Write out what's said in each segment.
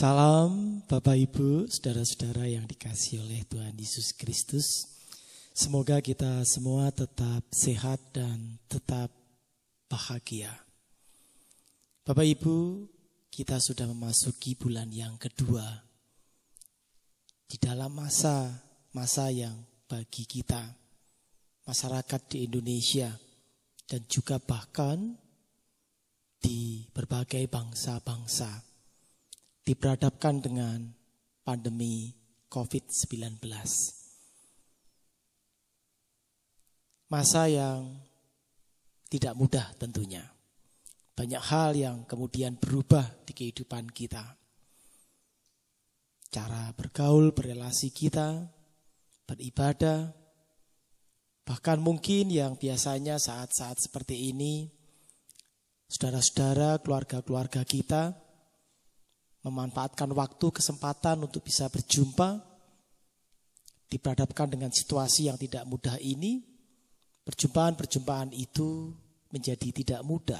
Salam Bapak Ibu, saudara-saudara yang dikasihi oleh Tuhan Yesus Kristus. Semoga kita semua tetap sehat dan tetap bahagia. Bapak Ibu, kita sudah memasuki bulan yang kedua. Di dalam masa yang bagi kita, masyarakat di Indonesia, dan juga bahkan di berbagai bangsa-bangsa, diperhadapkan dengan pandemi COVID-19. Masa yang tidak mudah tentunya. Banyak hal yang kemudian berubah di kehidupan kita. Cara bergaul, berrelasi kita, beribadah, bahkan mungkin yang biasanya saat-saat seperti ini, saudara-saudara, keluarga-keluarga kita memanfaatkan waktu, kesempatan untuk bisa berjumpa, diperhadapkan dengan situasi yang tidak mudah ini, perjumpaan-perjumpaan itu menjadi tidak mudah.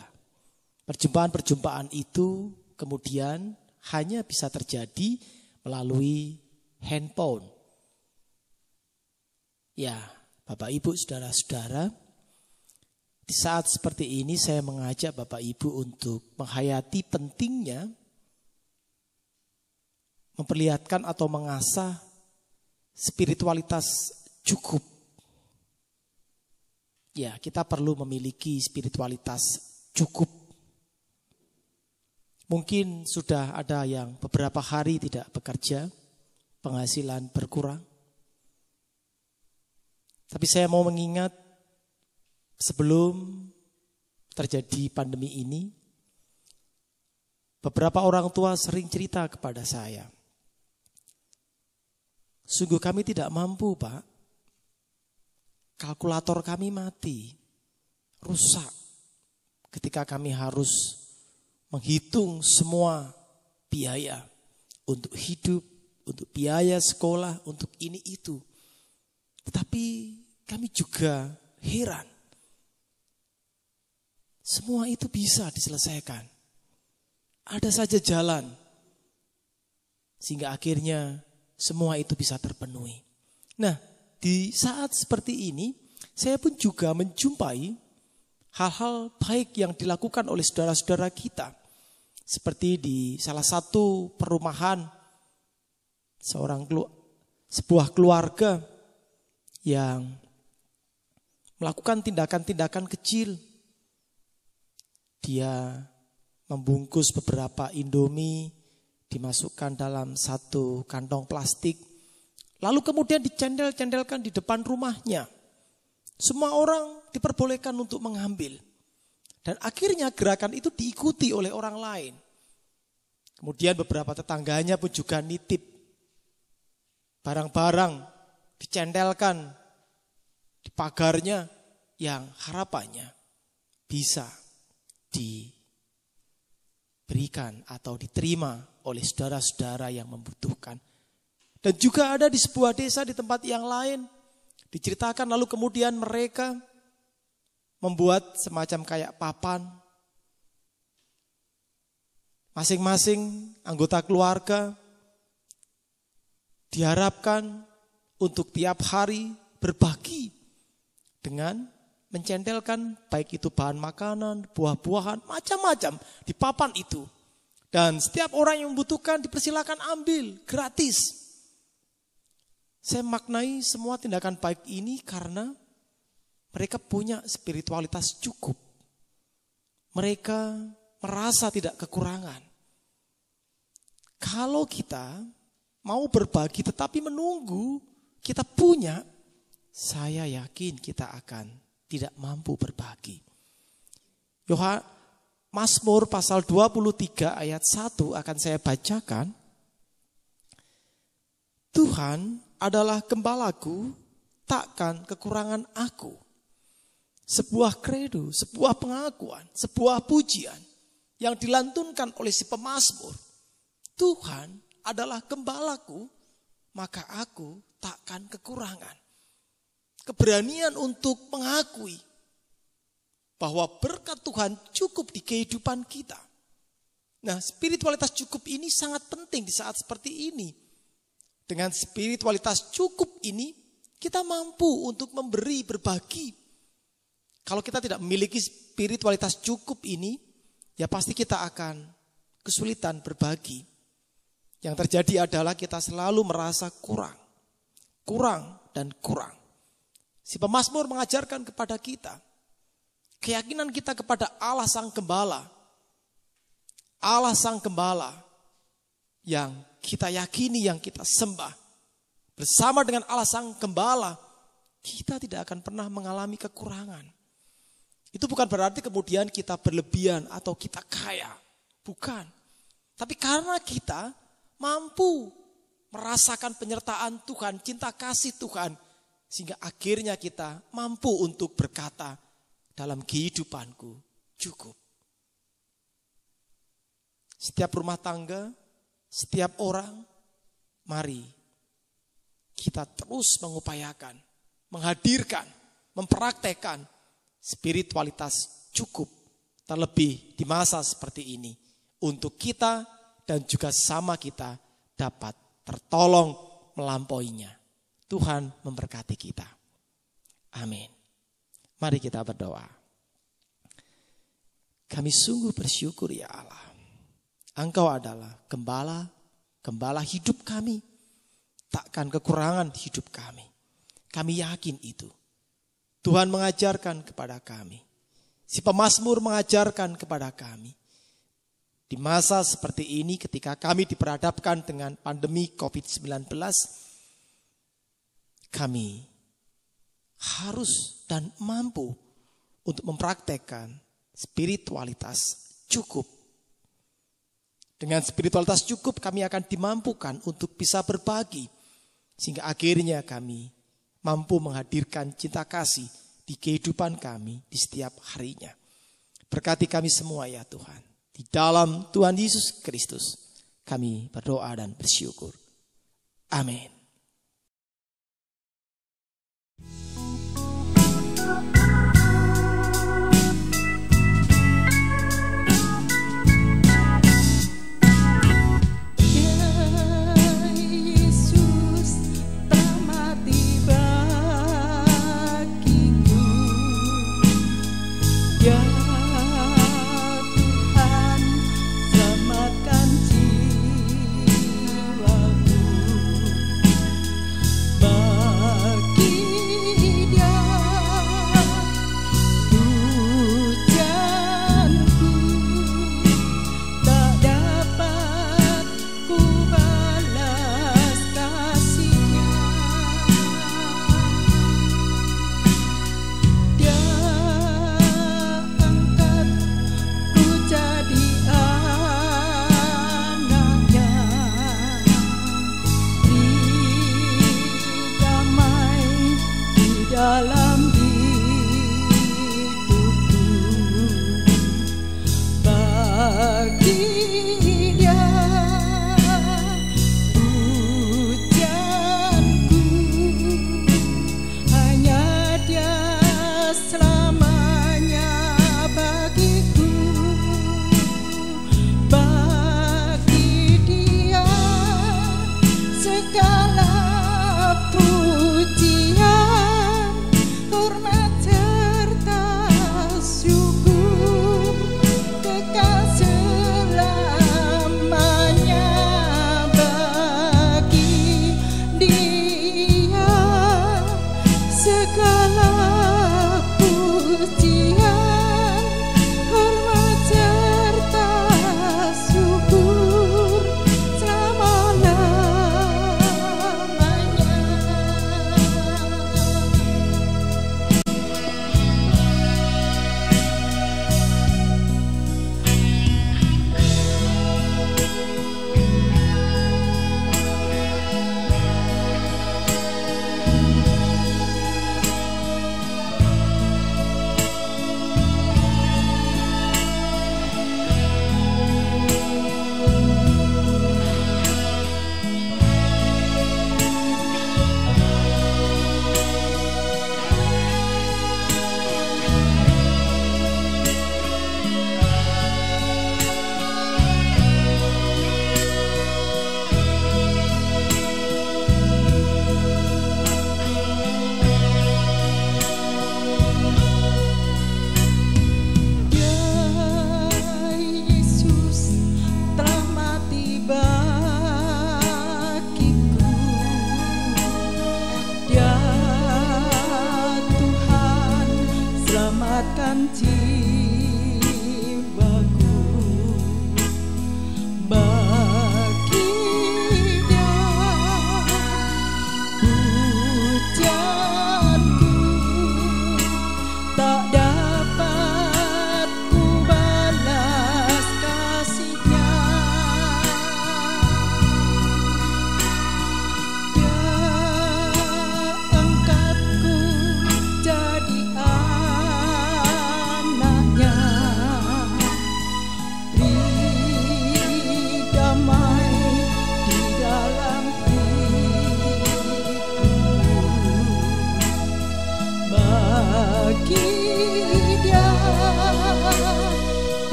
Perjumpaan-perjumpaan itu kemudian hanya bisa terjadi melalui handphone. Ya, Bapak Ibu, saudara-saudara, di saat seperti ini saya mengajak Bapak Ibu untuk menghayati pentingnya memperlihatkan atau mengasah spiritualitas cukup. Ya, kita perlu memiliki spiritualitas cukup. Mungkin sudah ada yang beberapa hari tidak bekerja, penghasilan berkurang. Tapi saya mau mengingat sebelum terjadi pandemi ini, beberapa orang tua sering cerita kepada saya, sungguh kami tidak mampu, Pak. Kalkulator kami mati, rusak. Ketika kami harus menghitung semua biaya untuk hidup, untuk biaya sekolah, untuk ini itu. Tetapi kami juga heran. Semua itu bisa diselesaikan. Ada saja jalan. Sehingga akhirnya semua itu bisa terpenuhi. Nah, di saat seperti ini, saya pun juga menjumpai hal-hal baik yang dilakukan oleh saudara-saudara kita. Seperti di salah satu perumahan, sebuah keluarga yang melakukan tindakan-tindakan kecil. Dia membungkus beberapa Indomie, dimasukkan dalam satu kantong plastik, lalu kemudian dicendel-cendelkan di depan rumahnya. Semua orang diperbolehkan untuk mengambil. Dan akhirnya gerakan itu diikuti oleh orang lain. Kemudian beberapa tetangganya pun juga nitip barang-barang, dicendelkan di pagarnya yang harapannya bisa diberikan atau diterima oleh saudara-saudara yang membutuhkan. Dan juga ada di sebuah desa di tempat yang lain, diceritakan lalu kemudian mereka membuat semacam kayak papan. Masing-masing anggota keluarga diharapkan untuk tiap hari berbagi dengan mencendelkan baik itu bahan makanan, buah-buahan, macam-macam di papan itu. Dan setiap orang yang membutuhkan dipersilakan ambil gratis. Saya maknai semua tindakan baik ini karena mereka punya spiritualitas cukup. Mereka merasa tidak kekurangan. Kalau kita mau berbagi tetapi menunggu kita punya, saya yakin kita akan tidak mampu berbagi. Mazmur pasal 23 ayat 1 akan saya bacakan. Tuhan adalah gembalaku, takkan kekurangan aku. Sebuah kredo, sebuah pengakuan, sebuah pujian yang dilantunkan oleh si pemazmur. Tuhan adalah gembalaku, maka aku takkan kekurangan. Keberanian untuk mengakui bahwa berkat Tuhan cukup di kehidupan kita. Nah, spiritualitas cukup ini sangat penting di saat seperti ini. Dengan spiritualitas cukup ini, kita mampu untuk memberi, berbagi. Kalau kita tidak memiliki spiritualitas cukup ini, ya pasti kita akan kesulitan berbagi. Yang terjadi adalah kita selalu merasa kurang dan kurang. Si pemazmur mengajarkan kepada kita, keyakinan kita kepada Allah Sang Gembala. Allah Sang Gembala yang kita yakini, yang kita sembah. Bersama dengan Allah Sang Gembala, kita tidak akan pernah mengalami kekurangan. Itu bukan berarti kemudian kita berlebihan atau kita kaya. Bukan. Tapi karena kita mampu merasakan penyertaan Tuhan, cinta kasih Tuhan. Sehingga akhirnya kita mampu untuk berkata, dalam kehidupanku cukup. Setiap rumah tangga, setiap orang, mari kita terus mengupayakan, menghadirkan, mempraktekkan spiritualitas cukup. Terlebih di masa seperti ini. Untuk kita dan juga sama kita dapat tertolong melampauinya. Tuhan memberkati kita. Amin. Mari kita berdoa. Kami sungguh bersyukur ya Allah. Engkau adalah gembala hidup kami. Takkan kekurangan hidup kami. Kami yakin itu. Tuhan mengajarkan kepada kami. Si pemazmur mengajarkan kepada kami. Di masa seperti ini ketika kami diperhadapkan dengan pandemi COVID-19. Kami harus dan mampu untuk mempraktekkan spiritualitas cukup. Dengan spiritualitas cukup kami akan dimampukan untuk bisa berbagi. Sehingga akhirnya kami mampu menghadirkan cinta kasih di kehidupan kami di setiap harinya. Berkati kami semua ya Tuhan. Di dalam Tuhan Yesus Kristus kami berdoa dan bersyukur. Amin. janji